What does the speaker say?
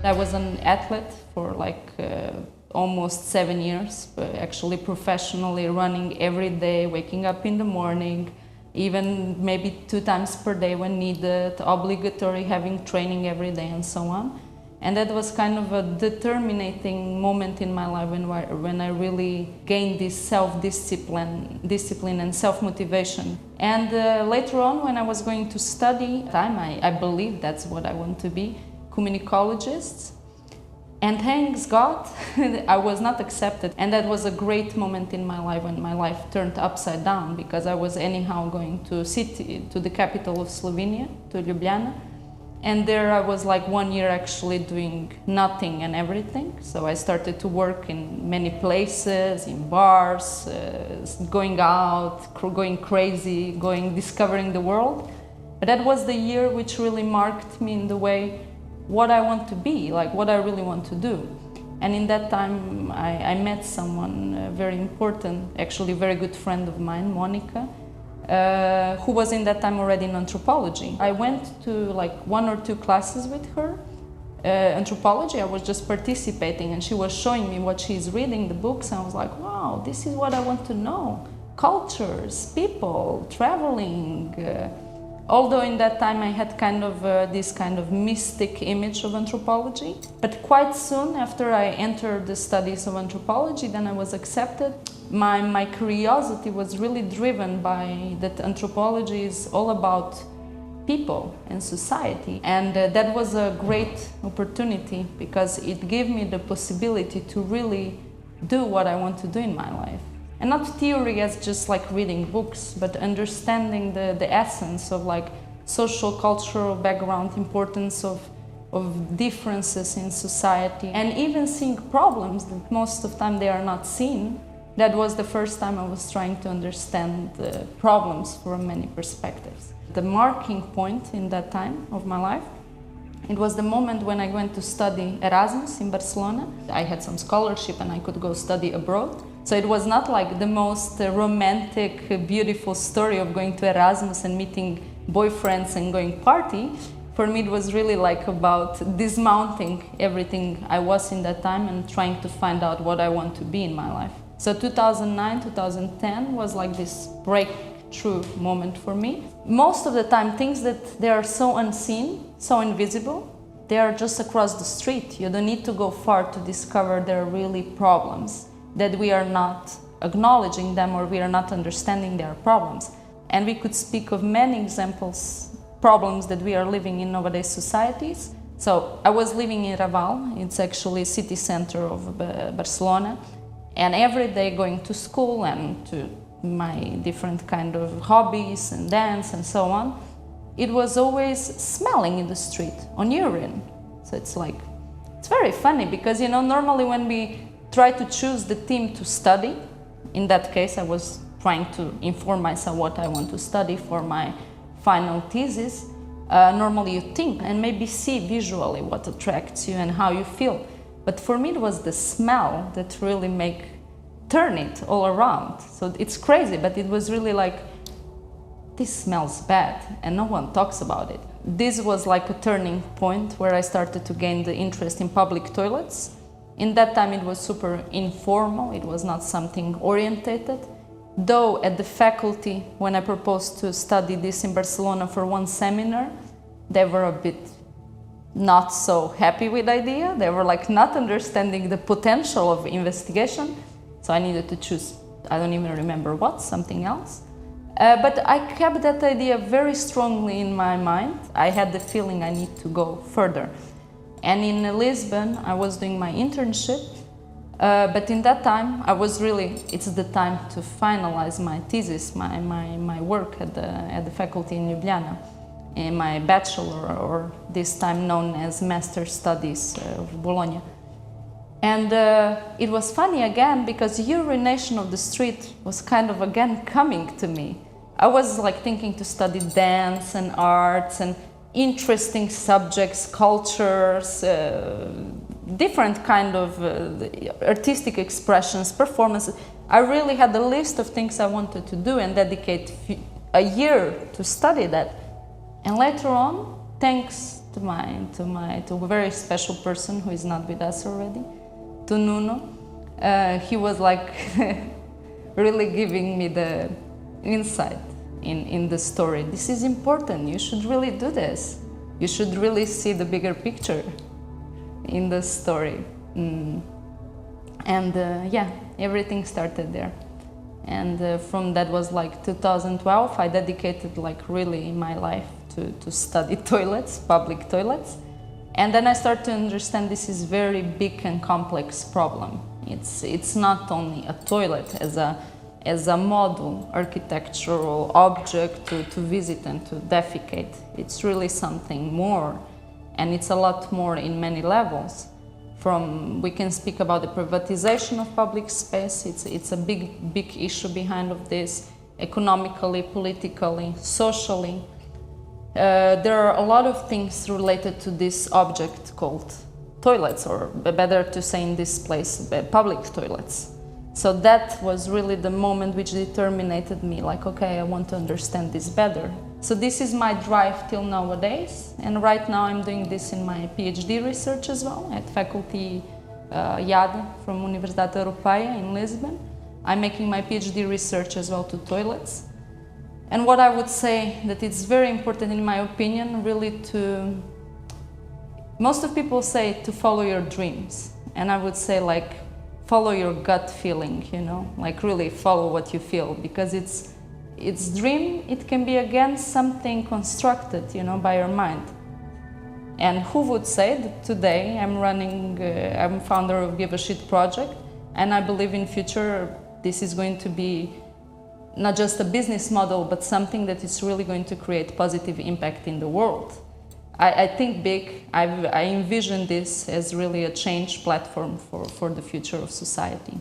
I was an athlete for almost 7 years, actually professionally running every day, waking up in the morning, even maybe 2 times per day when needed, obligatory having training every day and so on. And that was kind of a determinating moment in my life when I really gained this discipline and self-motivation. And later on, when I was going to study, I believe that's what I want to be, communicologist. And thanks God, I was not accepted. And that was a great moment in my life when my life turned upside down, because I was anyhow going to the capital of Slovenia, to Ljubljana. And there I was 1 year actually doing nothing and everything. So I started to work in many places, in bars, going out, going crazy, discovering the world. But that was the year which really marked me in the way what I want to be, what I really want to do. And in that time I met someone very important, actually a very good friend of mine, Monica, who was in that time already in anthropology. I went to 1 or 2 classes with her. Anthropology, I was just participating, and she was showing me what she's reading, the books, and I was like, wow, this is what I want to know. Cultures, people, traveling. Although in that time I had this kind of mystic image of anthropology. But quite soon after I entered the studies of anthropology, then I was accepted. My curiosity was really driven by that anthropology is all about people and society. And that was a great opportunity, because it gave me the possibility to really do what I want to do in my life. And not theory as just reading books, but understanding the essence of social, cultural background, importance of differences in society, and even seeing problems that most of the time they are not seen. That was the first time I was trying to understand the problems from many perspectives. The marking point in that time of my life, it was the moment when I went to study Erasmus in Barcelona. I had some scholarship and I could go study abroad. So it was not the most romantic, beautiful story of going to Erasmus and meeting boyfriends and going party. For me, it was really about dismounting everything I was in that time and trying to find out what I want to be in my life. So 2009, 2010 was this breakthrough moment for me. Most of the time, things that they are so unseen, so invisible, they are just across the street. You don't need to go far to discover there are really problems, that we are not acknowledging them or we are not understanding their problems. And we could speak of many examples, problems that we are living in nowadays societies. So I was living in Raval, it's actually city center of Barcelona, and every day going to school and to my different kind of hobbies and dance and so on, it was always smelling in the street on urine. So it's very funny, because normally when we try to choose the theme to study, in that case I was trying to inform myself what I want to study for my final thesis. Normally you think and maybe see visually what attracts you and how you feel. But for me it was the smell that really turn it all around. So it's crazy, but it was really this smells bad and no one talks about it. This was a turning point where I started to gain the interest in public toilets. In that time it was super informal, it was not something orientated. Though at the faculty, when I proposed to study this in Barcelona for one seminar, they were a bit not so happy with the idea. They were not understanding the potential of investigation. So I needed to choose, I don't even remember what, something else. But I kept that idea very strongly in my mind. I had the feeling I need to go further. And in Lisbon, I was doing my internship. But in that time, it's the time to finalize my thesis, my work at the faculty in Ljubljana, in my bachelor, or this time known as Master Studies of Bologna. And it was funny again, because urination of the street was again coming to me. I was thinking to study dance and arts and interesting subjects, cultures, different kind of artistic expressions, performances. I really had a list of things I wanted to do and dedicate a year to study that. And later on, thanks to a very special person who is not with us already, to Nuno. He was like really giving me the insight in the story. This is important. You should really do this. You should really see the bigger picture in the story. And yeah, everything started there. And from that was like 2012, I dedicated like really my life to study toilets, public toilets. And then I started to understand this is very big and complex problem. It's not only a toilet as a model, architectural object to visit and to defecate. It's really something more, and it's a lot more in many levels. We can speak about the privatization of public space. It's a big issue behind of this, economically, politically, socially. There are a lot of things related to this object called toilets, or better to say in this place, public toilets. So that was really the moment which determined me, like, okay, I want to understand this better. So this is my drive till nowadays, and right now I'm doing this in my PhD research as well, at Faculty IAD from Universidade Europeia in Lisbon. I'm making my PhD research as well to toilets. And what I would say that it's very important in my opinion, really most of people say to follow your dreams. And I would say like, follow your gut feeling, you know, like really follow what you feel, because it's dream, it can be again something constructed, you know, by your mind. And who would say that today I'm founder of Give a Shit project, and I believe in future this is going to be not just a business model, but something that is really going to create positive impact in the world. I think big. I envision this as really a change platform for the future of society.